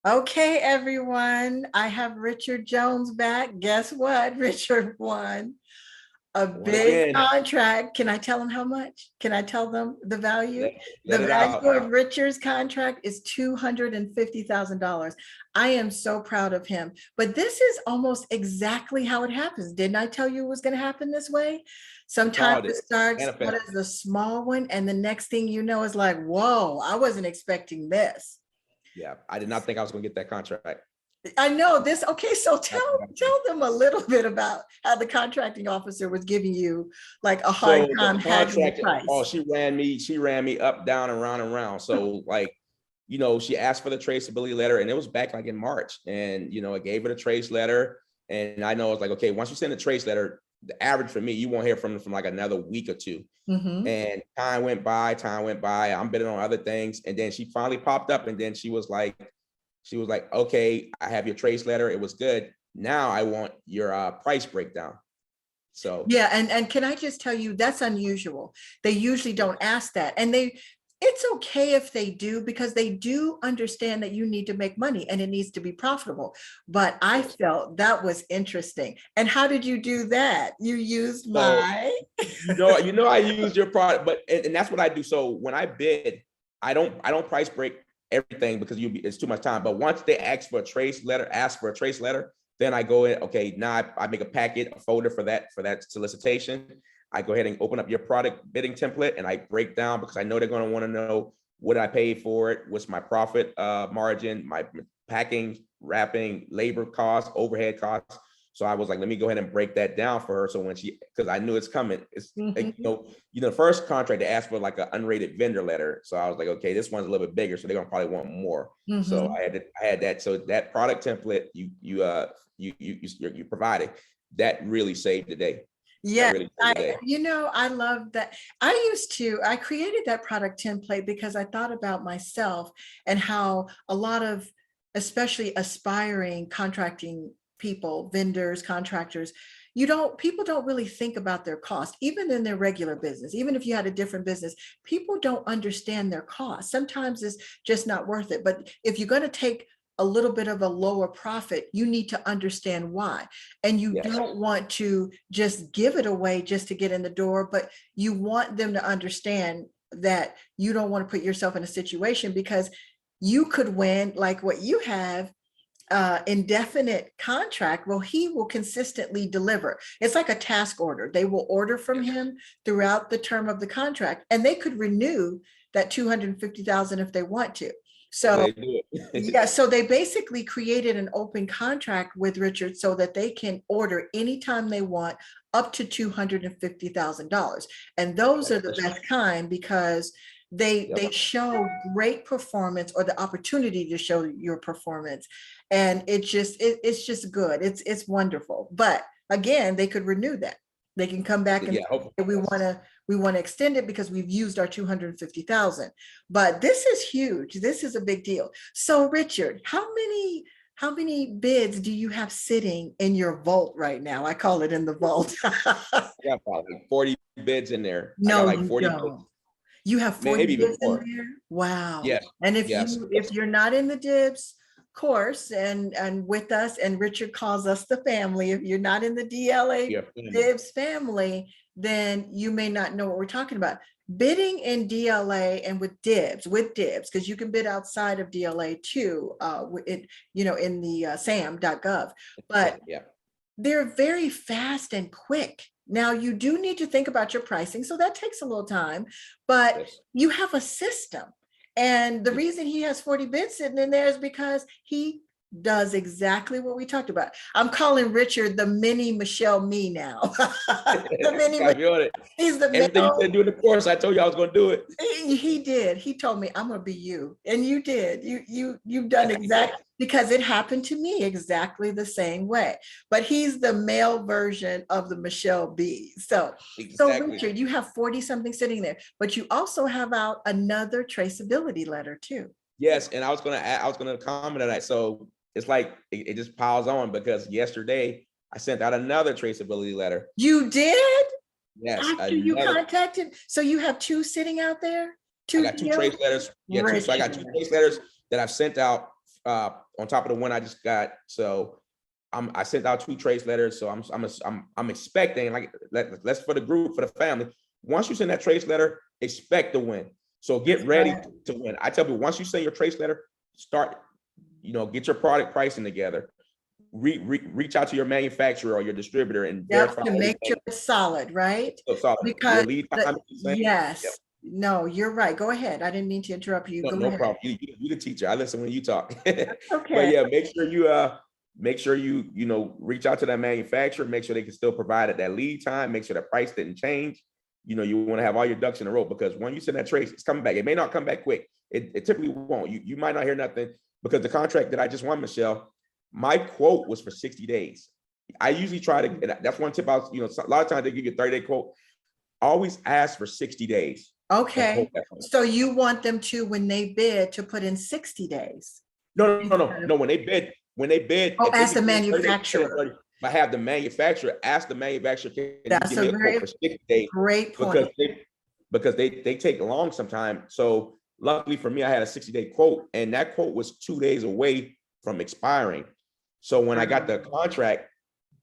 Okay, everyone, I have Richard Jones back. Guess what? Richard won a One big again. contract. Can I tell them how much? Can I tell them the value? The Let it value out. of Richard's contract is $250,000. I am so proud of him. But this is almost exactly how it happens. Didn't I tell you it was going to happen this way? You Sometimes called it it. starts out Manifest. as a small one, and the next thing you know is like, whoa, I wasn't expecting this. Yeah, I did not think I was going to get that contract. I know this. Okay, so tell them a little bit about how the contracting officer was giving you like a hard So the time haggling the contract, oh, price. she ran me up, down, and round and round. So like, she asked for the traceability letter, and it was back like in March, and I gave her the trace letter, and I know it's like, okay, once you send a trace letter, the average for me, you won't hear from them from like another week or two. Mm-hmm. And time went by, I'm bidding on other things, and then she finally popped up, and then she was like, okay, I have your trace letter, it was good. Now I want your price breakdown. So Yeah, and can I just tell you that's unusual. They usually don't ask that, and it's okay if they do because they do understand that you need to make money and it needs to be profitable. But I felt that was interesting. And how did you do that? You used my I use your product, but and that's what I do. So when I bid, I don't price break everything because it's too much time. But once they ask for a trace letter, then I go in. Okay, now I make a packet, a folder for that solicitation. I go ahead and open up your product bidding template and I break down because I know they're going to want to know what I paid for it, what's my profit margin, my packing, wrapping, labor costs, overhead costs. So I was like, let me go ahead and break that down for her. So when because I knew it's coming, it's like, the first contract they asked for like an unrated vendor letter. So I was like, okay, this one's a little bit bigger, so they're gonna probably want more. So I had that. So that product template you provided, that really saved the day. Yeah, I love that. I created that product template because I thought about myself and how a lot of, especially aspiring contracting people, vendors, contractors, people don't really think about their cost, even in their regular business. Even if you had a different business, people don't understand their cost. Sometimes it's just not worth it. But if you're going to take a little bit of a lower profit, you need to understand why. And you don't want to just give it away just to get in the door, but you want them to understand that you don't want to put yourself in a situation because you could win like what you have, indefinite contract. Well, he will consistently deliver. It's like a task order. They will order from him throughout the term of the contract, and they could renew that 250,000 if they want to. So yeah, so they basically created an open contract with Richard so that they can order anytime they want up to $250,000. And those are the best kind because they show great performance or the opportunity to show your performance. And it's just good. It's wonderful. But again, they could renew that. They can come back and say, we want to extend it because we've used our 250,000. But this is huge. This is a big deal. So Richard, how many bids do you have sitting in your vault right now? I call it in the vault. I got probably 40 bids in there. No, I got like you 40 don't. bids, You have 40 maybe even bids in more. there? Wow. Yes. And if Yes. if you're not in the DIBBS course and with us, and Richard calls us the family, if you're not in the DLA DIBBS family, then you may not know what we're talking about. Bidding in DLA and with DIBBS, because you can bid outside of DLA too, in the sam.gov, but they're very fast and quick. Now you do need to think about your pricing, so that takes a little time, but you have a system. And the reason he has 40 bids sitting in there is because he does exactly what we talked about. I'm calling Richard the mini MichelleB now. The mini, he's the everything you said during the course. I told you I was going to do it. He did. He told me I'm going to be you, and you did. You've done exactly, because it happened to me exactly the same way. But he's the male version of the MichelleB. So Richard, you have 40 something sitting there, but you also have out another traceability letter too. Yes, and I was going to comment on that. So it's like it just piles on because yesterday I sent out another traceability letter. You did? Yes. After you contacted, so you have two sitting out there? I got two trace letters. Yeah, so I got two trace letters that I've sent out on top of the one I just got. So I sent out 2 trace letters. So I'm expecting, like, let's for the group, for the family. Once you send that trace letter, expect to win. So get ready to win. I tell people, once you send your trace letter, start, get your product pricing together. Reach out to your manufacturer or your distributor and verify to make sure it's solid, right? So solid. Because lead time yes. Yep. No, you're right. Go ahead. I didn't mean to interrupt you. No, Go no ahead. problem. You the teacher. I listen when you talk. Okay. But yeah, make sure you reach out to that manufacturer, make sure they can still provide that lead time, make sure the price didn't change. You want to have all your ducks in a row, because when you send that trace, it's coming back. It may not come back quick. It typically won't. You might not hear nothing, because the contract that I just won, Michelle, my quote was for 60 days. I usually try to, and that's one tip out, a lot of times they give you a 30-day quote. Always ask for 60 days. Okay. So you want them to, when they bid, to put in 60 days? No. When they bid. Oh, as the manufacturer. I have the manufacturer ask the manufacturer, can that's you give me a quote for 60 days? Great point. Because they take long sometimes. So luckily for me, I had a 60-day quote, and that quote was 2 days away from expiring. So when I got the contract,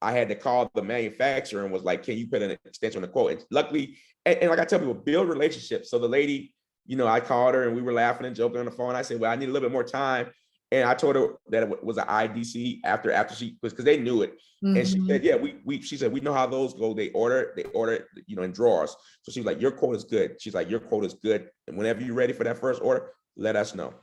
I had to call the manufacturer and was like, can you put an extension on the quote? And luckily, and like I tell people, build relationships. So the lady, I called her and we were laughing and joking on the phone. I said, well, I need a little bit more time. And I told her that it was an IDC after she, because they knew it. And she said, yeah, she said, we know how those go. They order, in drawers. So she was like, your quote is good. She's like, your quote is good. And whenever you're ready for that first order, let us know.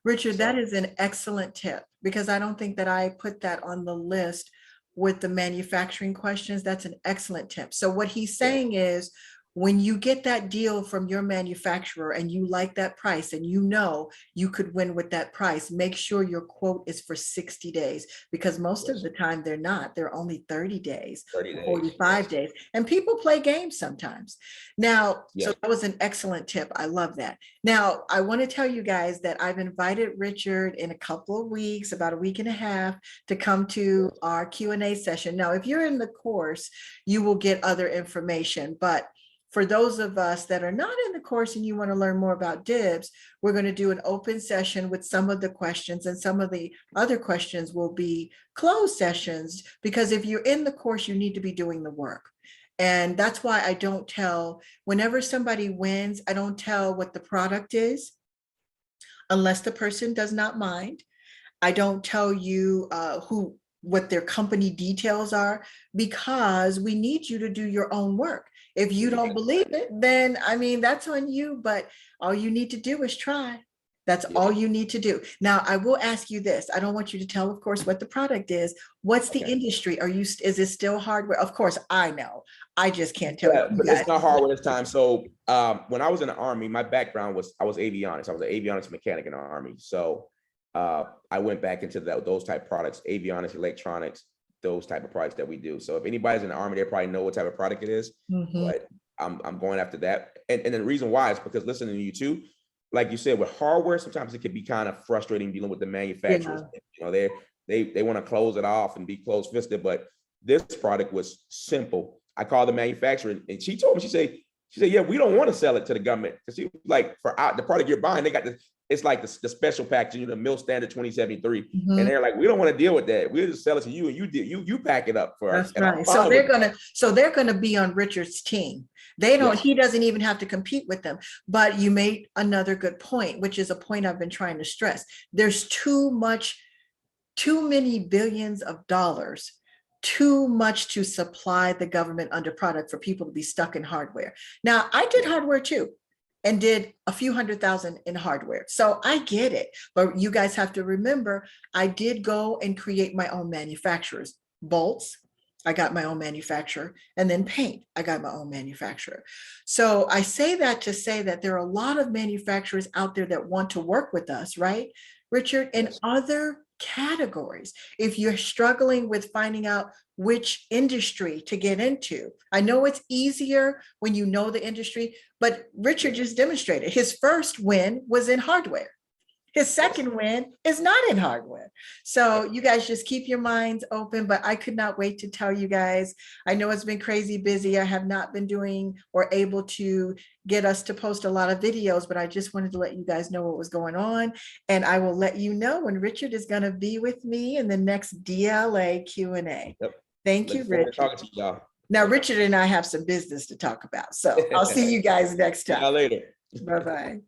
Richard, that is an excellent tip, because I don't think that I put that on the list with the manufacturing questions. That's an excellent tip. So what he's saying is, when you get that deal from your manufacturer and you like that price and you could win with that price, make sure your quote is for 60 days, because most of the time they're not. They're only 30 days, 45 days. And people play games sometimes. Now, so that was an excellent tip. I love that. Now, I want to tell you guys that I've invited Richard in a couple of weeks, about a week and a half, to come to our Q&A session. Now, if you're in the course, you will get other information, but for those of us that are not in the course and you want to learn more about DIBBS, we're going to do an open session with some of the questions, and some of the other questions will be closed sessions, because if you're in the course, you need to be doing the work. And that's why I don't tell, whenever somebody wins, I don't tell what the product is, unless the person does not mind. I don't tell you what their company details are, because we need you to do your own work. If you don't believe it, then that's on you, but all you need to do is try. That's all you need to do. Now, I will ask you this. I don't want you to tell, of course, what the product is. What's the industry? Is it still hardware? Of course, I know. I just can't tell you. But it's not hardware this time. So when I was in the Army, my background was, I was avionics. I was an avionics mechanic in the Army. So I went back into those type of products, avionics, electronics, those type of products that we do. So if anybody's in the Army, they probably know what type of product it is. But I'm going after that. And the reason why is because listening to you too, like you said, with hardware, sometimes it can be kind of frustrating dealing with the manufacturers. They want to close it off and be closed-fisted, but this product was simple. I called the manufacturer and she told me, she said, yeah, we don't want to sell it to the government. Because she was like, for the product you're buying, they got it's like the special packaging, the Mill Standard 2073. And they're like, we don't want to deal with that. We'll just sell it to you, and you pack it up for us. Right. So they're gonna be on Richard's team. He doesn't even have to compete with them. But you made another good point, which is a point I've been trying to stress. There's too many billions of dollars, too much to supply the government under product for people to be stuck in hardware. Now, I did hardware too, and did a few $100,000 in hardware. So I get it, but you guys have to remember, I did go and create my own manufacturers. Bolts, I got my own manufacturer, and then paint, I got my own manufacturer. So I say that to say that there are a lot of manufacturers out there that want to work with us, right, Richard, in other categories. If you're struggling with finding out which industry to get into, I know it's easier when you know the industry, but Richard just demonstrated his first win was in hardware. His second win is not in hardware. So you guys just keep your minds open, but I could not wait to tell you guys. I know it's been crazy busy. I have not been doing or able to get us to post a lot of videos, but I just wanted to let you guys know what was going on. And I will let you know when Richard is going to be with me in the next DLA Q&A. Yep. Thank you, Richard. Talking to y'all. Now, Richard and I have some business to talk about. So I'll see you guys next time. See y'all later. Bye-bye.